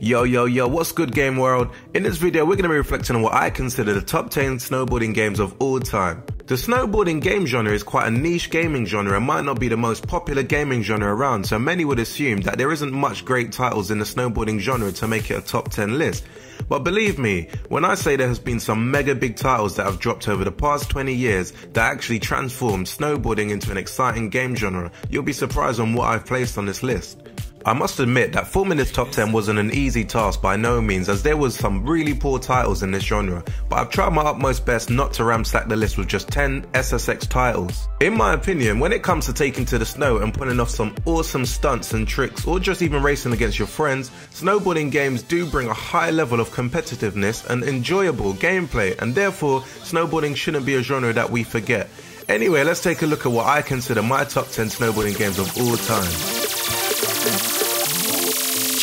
Yo, what's good game world? In this video we're going to be reflecting on what I consider the top 10 snowboarding games of all time. The snowboarding game genre is quite a niche gaming genre and might not be the most popular gaming genre around, so many would assume that there isn't much great titles in the snowboarding genre to make it a top 10 list. But believe me, when I say there has been some mega big titles that have dropped over the past 20 years that actually transformed snowboarding into an exciting game genre, you'll be surprised on what I've placed on this list. I must admit that forming this top 10 wasn't an easy task by no means, as there was some really poor titles in this genre, but I've tried my utmost best not to ramsack the list with just 10 SSX titles. In my opinion, when it comes to taking to the snow and pulling off some awesome stunts and tricks, or just even racing against your friends, snowboarding games do bring a high level of competitiveness and enjoyable gameplay, and therefore snowboarding shouldn't be a genre that we forget. Anyway, let's take a look at what I consider my top 10 snowboarding games of all time.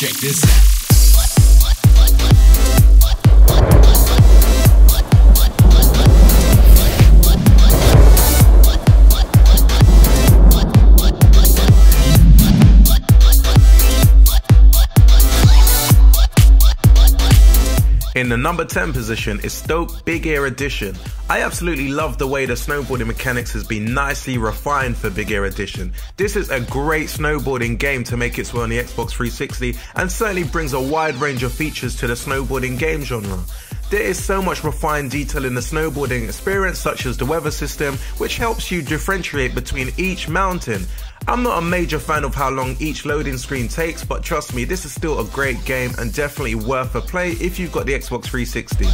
Check this out. In the number 10 position is Stoke Big Air Edition. I absolutely love the way the snowboarding mechanics has been nicely refined for Big Air Edition. This is a great snowboarding game to make its way on the Xbox 360 and certainly brings a wide range of features to the snowboarding game genre. There is so much refined detail in the snowboarding experience, such as the weather system, which helps you differentiate between each mountain. I'm not a major fan of how long each loading screen takes, but trust me, this is still a great game and definitely worth a play if you've got the Xbox 360.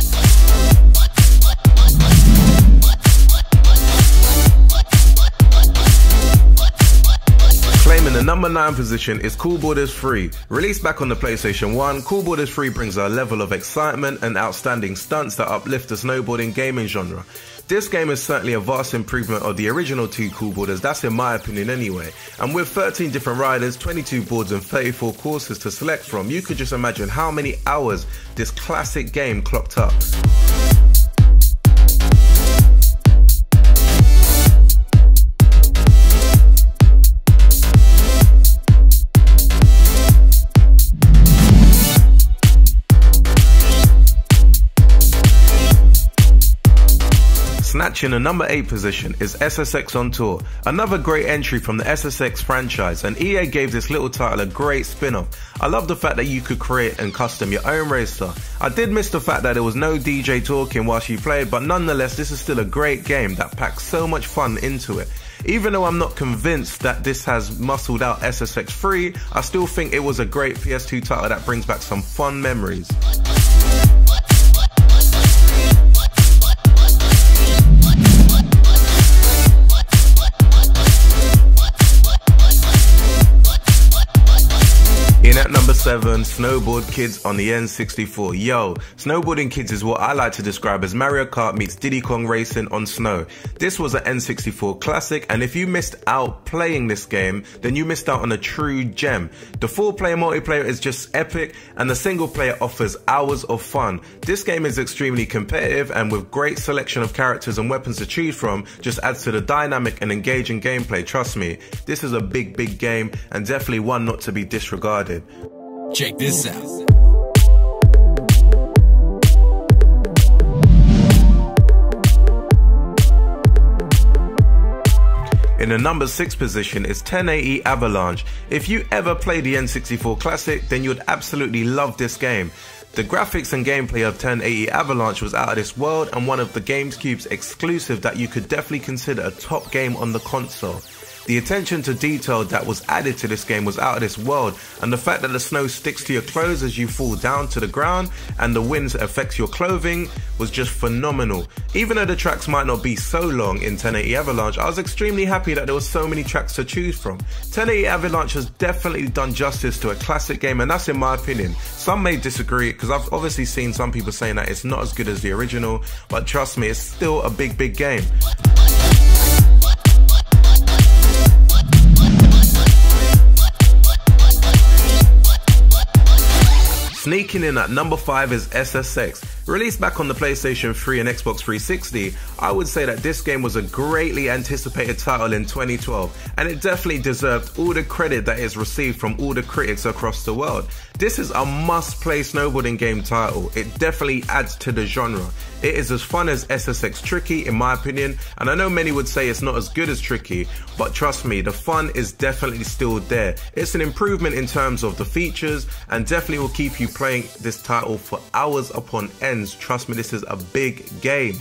Claiming the number 9 position is Cool Boarders 3. Released back on the PlayStation 1, Cool Boarders 3 brings a level of excitement and outstanding stunts that uplift the snowboarding gaming genre. This game is certainly a vast improvement of the original two Cool Boarders, that's in my opinion anyway. And with 13 different riders, 22 boards and 34 courses to select from, you could just imagine how many hours this classic game clocked up. Snatching the number 8 position is SSX On Tour, another great entry from the SSX franchise, and EA gave this little title a great spin-off. I love the fact that you could create and custom your own racer. I did miss the fact that there was no DJ talking whilst you played, but nonetheless this is still a great game that packs so much fun into it. Even though I'm not convinced that this has muscled out SSX 3, I still think it was a great PS2 title that brings back some fun memories. At number 7, Snowboard Kids on the N64. Yo, Snowboarding Kids is what I like to describe as Mario Kart meets Diddy Kong racing on snow. This was an N64 classic, and if you missed out playing this game, then you missed out on a true gem. The 4-player multiplayer is just epic, and the single player offers hours of fun. This game is extremely competitive, and with great selection of characters and weapons to choose from, just adds to the dynamic and engaging gameplay. Trust me, this is a big game, and definitely one not to be disregarded. Check this out. In the number 6 position is 1080 Avalanche. If you ever played the N64 classic, then you'd absolutely love this game. The graphics and gameplay of 1080 Avalanche was out of this world and one of the GameCube's exclusive that you could definitely consider a top game on the console. The attention to detail that was added to this game was out of this world, and the fact that the snow sticks to your clothes as you fall down to the ground and the wind affects your clothing was just phenomenal. Even though the tracks might not be so long in 1080 Avalanche, I was extremely happy that there were so many tracks to choose from. 1080 Avalanche has definitely done justice to a classic game, and that's in my opinion. Some may disagree because I've obviously seen some people saying that it's not as good as the original, but trust me, it's still a big game. Sneaking in at number 5 is SSX. Released back on the PlayStation 3 and Xbox 360, I would say that this game was a greatly anticipated title in 2012, and it definitely deserved all the credit that it's received from all the critics across the world. This is a must-play snowboarding game title. It definitely adds to the genre. It is as fun as SSX Tricky in my opinion, and I know many would say it's not as good as Tricky, but trust me, the fun is definitely still there. It's an improvement in terms of the features and definitely will keep you playing this title for hours upon ends. Trust me, this is a big game.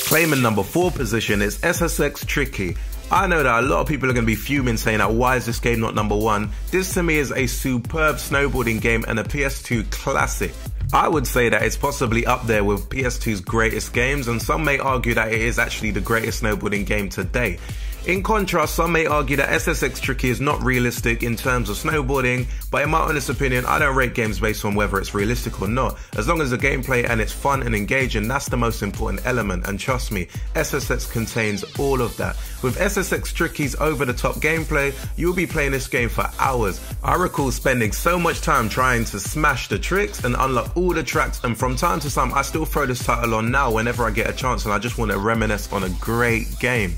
Claiming number 4 position is SSX Tricky. I know that a lot of people are going to be fuming saying that why is this game not number 1? This to me is a superb snowboarding game and a PS2 classic. I would say that it's possibly up there with PS2's greatest games, and some may argue that it is actually the greatest snowboarding game to date. In contrast, some may argue that SSX Tricky is not realistic in terms of snowboarding, but in my honest opinion, I don't rate games based on whether it's realistic or not. As long as the gameplay and it's fun and engaging, that's the most important element, and trust me, SSX contains all of that. With SSX Tricky's over-the-top gameplay, you'll be playing this game for hours. I recall spending so much time trying to smash the tricks and unlock all the tracks, and from time to time, I still throw this title on now whenever I get a chance, and I just want to reminisce on a great game.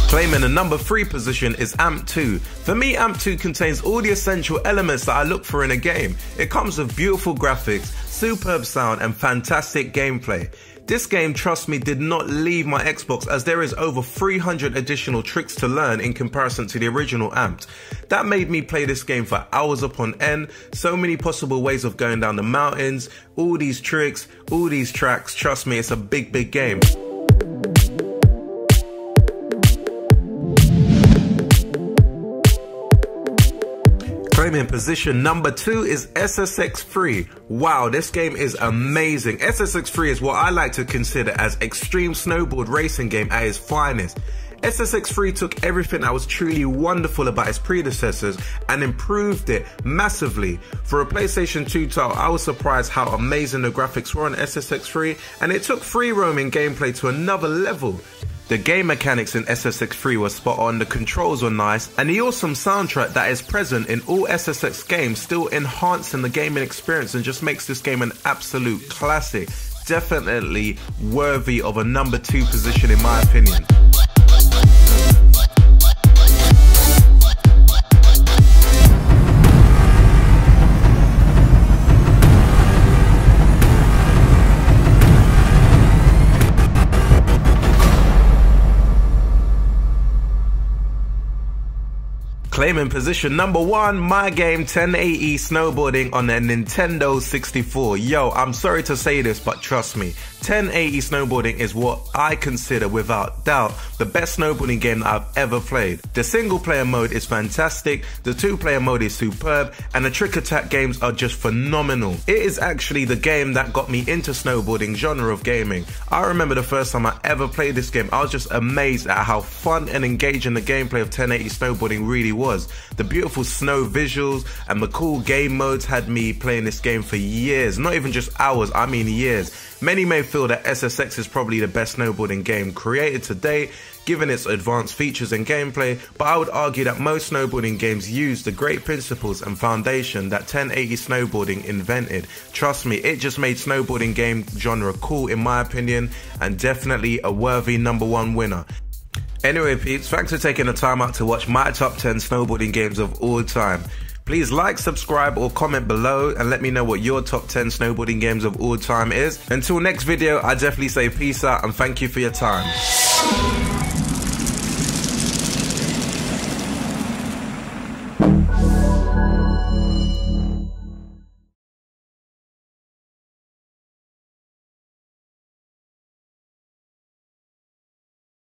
Claiming the number 3 position is AMP2. For me, AMP2 contains all the essential elements that I look for in a game. It comes with beautiful graphics, superb sound, and fantastic gameplay. This game, trust me, did not leave my Xbox, as there is over 300 additional tricks to learn in comparison to the original AMP. That made me play this game for hours upon end. So many possible ways of going down the mountains, all these tricks, all these tracks. Trust me, it's a big, big game. Claiming position number 2 is SSX 3. Wow, this game is amazing. SSX 3 is what I like to consider as extreme snowboard racing game at its finest. SSX 3 took everything that was truly wonderful about its predecessors and improved it massively. For a PlayStation 2 title, I was surprised how amazing the graphics were on SSX 3, and it took free roaming gameplay to another level. The game mechanics in SSX 3 were spot on, the controls were nice, and the awesome soundtrack that is present in all SSX games still enhancing the gaming experience and just makes this game an absolute classic. Definitely worthy of a number 2 position in my opinion. Claiming position number 1, my game 1080 snowboarding on a Nintendo 64. Yo, I'm sorry to say this, but trust me, 1080 snowboarding is what I consider without doubt the best snowboarding game that I've ever played. The single player mode is fantastic, the 2-player mode is superb, and the trick attack games are just phenomenal. It is actually the game that got me into snowboarding genre of gaming. I remember the first time I ever played this game, I was just amazed at how fun and engaging the gameplay of 1080 snowboarding really was. The beautiful snow visuals and the cool game modes had me playing this game for years, not even just hours, I mean years. Many may feel that SSX is probably the best snowboarding game created to date, given its advanced features and gameplay, but I would argue that most snowboarding games use the great principles and foundation that 1080 snowboarding invented. Trust me, it just made snowboarding game genre cool in my opinion, and definitely a worthy number 1 winner. Anyway peeps, thanks for taking the time out to watch my top 10 snowboarding games of all time. Please like, subscribe or comment below and let me know what your top 10 snowboarding games of all time is. Until next video, I definitely say peace out and thank you for your time.